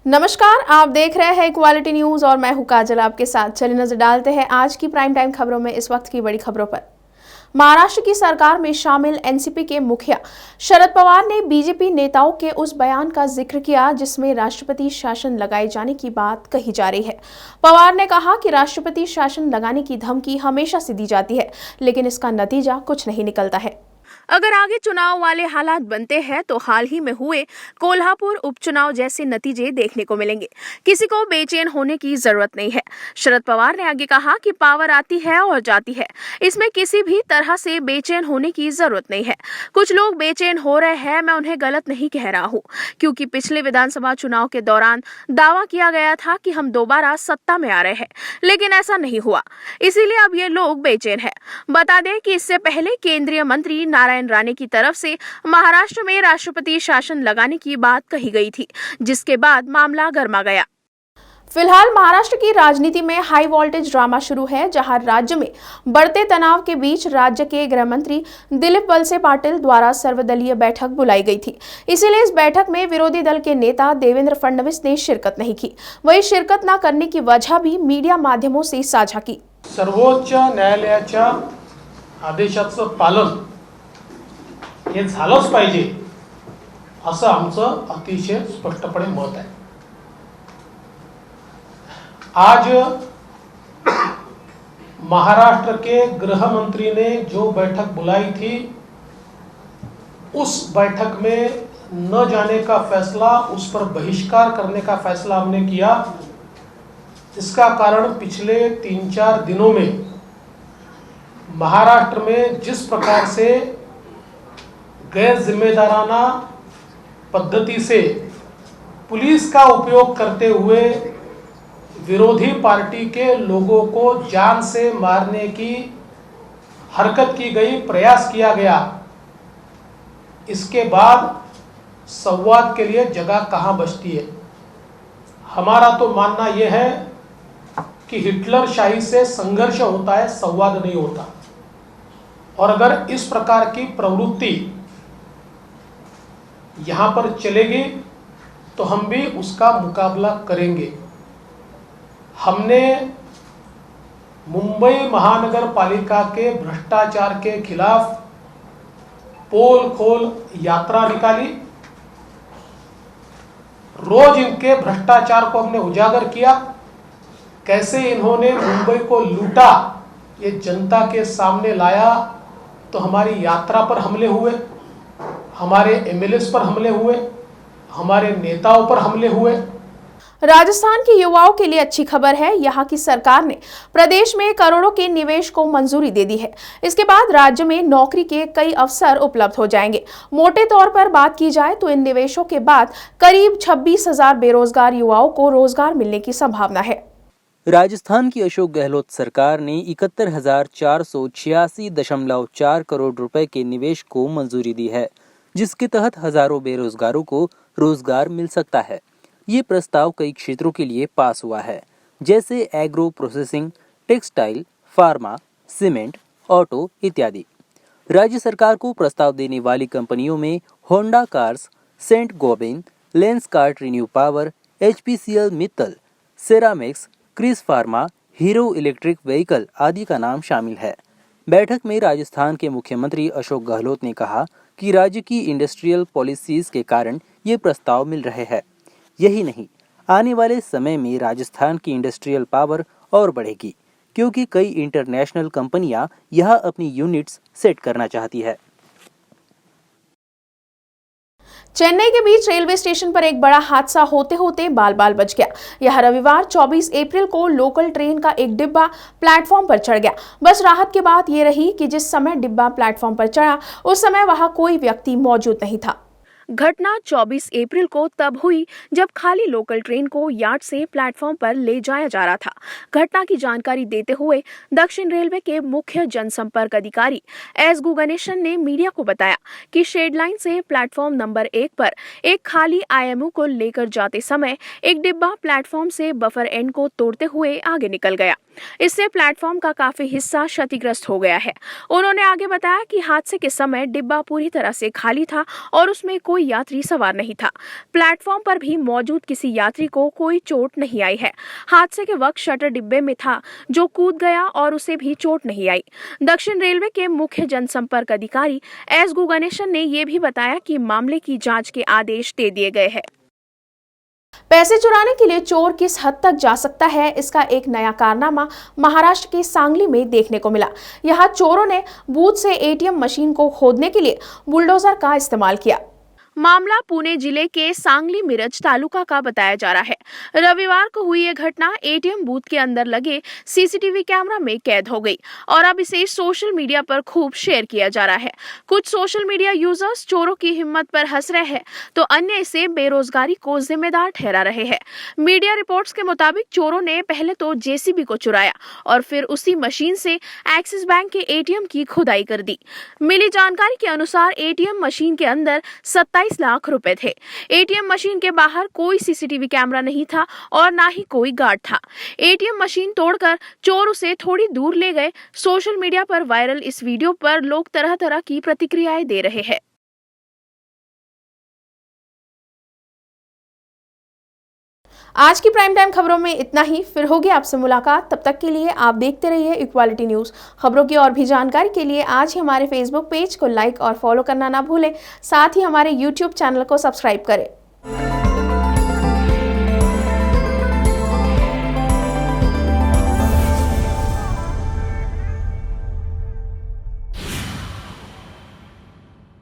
नमस्कार, आप देख रहे हैं क्वालिटी न्यूज और मैं हूं काजल आपके साथ। चलिए नजर डालते हैं आज की प्राइम टाइम खबरों में इस वक्त की बड़ी खबरों पर। महाराष्ट्र की सरकार में शामिल एनसीपी के मुखिया शरद पवार ने बीजेपी नेताओं के उस बयान का जिक्र किया जिसमें राष्ट्रपति शासन लगाए जाने की बात कही जा रही है। पवार ने कहा कि राष्ट्रपति शासन लगाने की धमकी हमेशा से दी जाती है, लेकिन इसका नतीजा कुछ नहीं निकलता है। अगर आगे चुनाव वाले हालात बनते हैं तो हाल ही में हुए कोल्हापुर उपचुनाव जैसे नतीजे देखने को मिलेंगे। किसी को बेचैन होने की जरूरत नहीं है। शरद पवार ने आगे कहा कि पावर आती है और जाती है, इसमें किसी भी तरह से बेचैन होने की जरूरत नहीं है। कुछ लोग बेचैन हो रहे हैं, मैं उन्हें गलत नहीं कह रहा हूँ, क्योंकि पिछले विधानसभा चुनाव के दौरान दावा किया गया था कि हम दोबारा सत्ता में आ रहे हैं, लेकिन ऐसा नहीं हुआ, इसीलिए अब ये लोग बेचैन है। बता दें कि इससे पहले केंद्रीय मंत्री नारायण राणे की तरफ से महाराष्ट्र में राष्ट्रपति शासन लगाने की बात कही गई थी, जिसके बाद मामला गर्मा गया। फिलहाल महाराष्ट्र की राजनीति में हाई वोल्टेज ड्रामा शुरू है, जहां राज्य में बढ़ते तनाव के बीच राज्य के गृह मंत्री दिलीप वलसे पाटिल द्वारा सर्वदलीय बैठक बुलाई गई थी। इसीलिए इस बैठक में विरोधी दल के नेता देवेंद्र फडणवीस ने शिरकत नहीं की। वही शिरकत न करने की वजह भी मीडिया माध्यमों से साझा की। सर्वोच्च न्यायालयाच्या आदेशाचं पालन हे झालंच पाहिजे असं आमचं अतिशय स्पष्टपणे मत आहे। आज महाराष्ट्र के गृह मंत्री ने जो बैठक बुलाई थी, उस बैठक में न जाने का फैसला, उस पर बहिष्कार करने का फैसला हमने किया। इसका कारण पिछले 3-4 दिनों में महाराष्ट्र में जिस प्रकार से गैर जिम्मेदाराना पद्धति से पुलिस का उपयोग करते हुए विरोधी पार्टी के लोगों को जान से मारने की हरकत की गई, प्रयास किया गया। इसके बाद संवाद के लिए जगह कहां बचती है। हमारा तो मानना यह है कि हिटलर शाही से संघर्ष होता है, संवाद नहीं होता। और अगर इस प्रकार की प्रवृत्ति यहां पर चलेगी तो हम भी उसका मुकाबला करेंगे। हमने मुंबई महानगर पालिका के भ्रष्टाचार के खिलाफ पोल खोल यात्रा निकाली। रोज इनके भ्रष्टाचार को हमने उजागर किया। कैसे इन्होंने मुंबई को लूटा ये जनता के सामने लाया। तो हमारी यात्रा पर हमले हुए, हमारे एमएलएस पर हमले हुए, हमारे नेताओं पर हमले हुए। राजस्थान के युवाओं के लिए अच्छी खबर है। यहाँ की सरकार ने प्रदेश में करोड़ों के निवेश को मंजूरी दे दी है। इसके बाद राज्य में नौकरी के कई अवसर उपलब्ध हो जाएंगे। मोटे तौर पर बात की जाए तो इन निवेशों के बाद करीब 26,000 बेरोजगार युवाओं को रोजगार मिलने की संभावना है। राजस्थान की अशोक गहलोत सरकार ने 71,486.4 करोड़ रुपए के निवेश को मंजूरी दी है, जिसके तहत हजारों बेरोजगारों को रोजगार मिल सकता है। ये प्रस्ताव कई क्षेत्रों के लिए पास हुआ है, जैसे agro processing, textile, pharma, cement, auto इत्यादि। राज्य सरकार को प्रस्ताव देने वाली कंपनियों में Honda cars, Saint Gobain, Lenskart ReNew Power, HPCL Mittal, ceramics, Kris pharma, Hero Electric vehicle आदि का नाम शामिल है। बैठक में राजस्थान के मुख्यमंत्री अशोक गहलोत ने कहा कि राज्य की इंडस्ट्रियल पॉलिसीज के कारण ये प्रस्ताव मिल रहे हैं। यही नहीं, आने वाले समय में राजस्थान की इंडस्ट्रियल पावर और बढ़ेगी, क्योंकि कई इंटरनेशनल कंपनियां यहां अपनी यूनिट्स सेट करना चाहती है। चेन्नई के बीच रेलवे स्टेशन पर एक बड़ा हादसा होते होते बाल बाल बच गया। यह रविवार 24 अप्रैल को लोकल ट्रेन का एक डिब्बा प्लेटफॉर्म पर चढ़ गया। बस राहत की बात यह रही कि जिस समय डिब्बा प्लेटफॉर्म पर चढ़ा उस समय वहां कोई व्यक्ति मौजूद नहीं था। घटना 24 अप्रैल को तब हुई जब खाली लोकल ट्रेन को यार्ड से प्लेटफॉर्म पर ले जाया जा रहा था। घटना की जानकारी देते हुए दक्षिण रेलवे के मुख्य जनसंपर्क अधिकारी एस गणेशन ने मीडिया को बताया कि शेड लाइन से प्लेटफॉर्म नंबर 1 पर एक खाली IMU को लेकर जाते समय एक डिब्बा प्लेटफॉर्म से बफर एंड को तोड़ते हुए आगे निकल गया। इससे प्लेटफॉर्म का काफी हिस्सा क्षतिग्रस्त हो गया है। उन्होंने आगे बताया कि हादसे के समय डिब्बा पूरी तरह से खाली था और उसमें कोई कोई यात्री सवार नहीं था। प्लेटफॉर्म पर भी मौजूद किसी यात्री को कोई चोट नहीं आई है। हादसे के वक्त शटर डिब्बे में था जो कूद गया और उसे भी चोट नहीं आई। दक्षिण रेलवे के मुख्य जनसंपर्क अधिकारी एस गणेशन ने यह भी बताया कि मामले की जांच के आदेश दे दिए गए हैं। पैसे चुराने के लिए चोर किस हद तक जा सकता है, इसका एक नया कारनामा महाराष्ट्र के सांगली में देखने को मिला। यहां चोरों ने बूथ से एटीएम मशीन को खोदने के लिए बुलडोजर का इस्तेमाल किया। मामला पुणे जिले के सांगली मिरज तालुका का बताया जा रहा है। रविवार को हुई यह घटना एटीएम बूथ के अंदर लगे सीसीटीवी कैमरा में कैद हो गई और अब इसे सोशल मीडिया पर खूब शेयर किया जा रहा है। कुछ सोशल मीडिया यूजर्स चोरों की हिम्मत पर हंस रहे हैं तो अन्य इसे बेरोजगारी को जिम्मेदार ठहरा रहे हैं। मीडिया रिपोर्ट्स के मुताबिक चोरों ने पहले तो जेसीबी को चुराया और फिर उसी मशीन से एक्सिस बैंक के एटीएम की खुदाई कर दी। मिली जानकारी के अनुसार एटीएम मशीन के अंदर 27 लाख रुपए थे। एटीएम मशीन के बाहर कोई सीसीटीवी कैमरा नहीं था और ना ही कोई गार्ड था। एटीएम मशीन तोड़कर चोर उसे थोड़ी दूर ले गए। सोशल मीडिया पर वायरल इस वीडियो पर लोग तरह तरह की प्रतिक्रियाएं दे रहे हैं। आज की प्राइम टाइम खबरों में इतना ही। फिर होगी आपसे मुलाकात। तब तक के लिए आप देखते रहिए इक्वालिटी न्यूज। खबरों की और भी जानकारी के लिए आज ही हमारे फेसबुक पेज को लाइक और फॉलो करना ना भूलें। साथ ही हमारे यूट्यूब चैनल को सब्सक्राइब करें।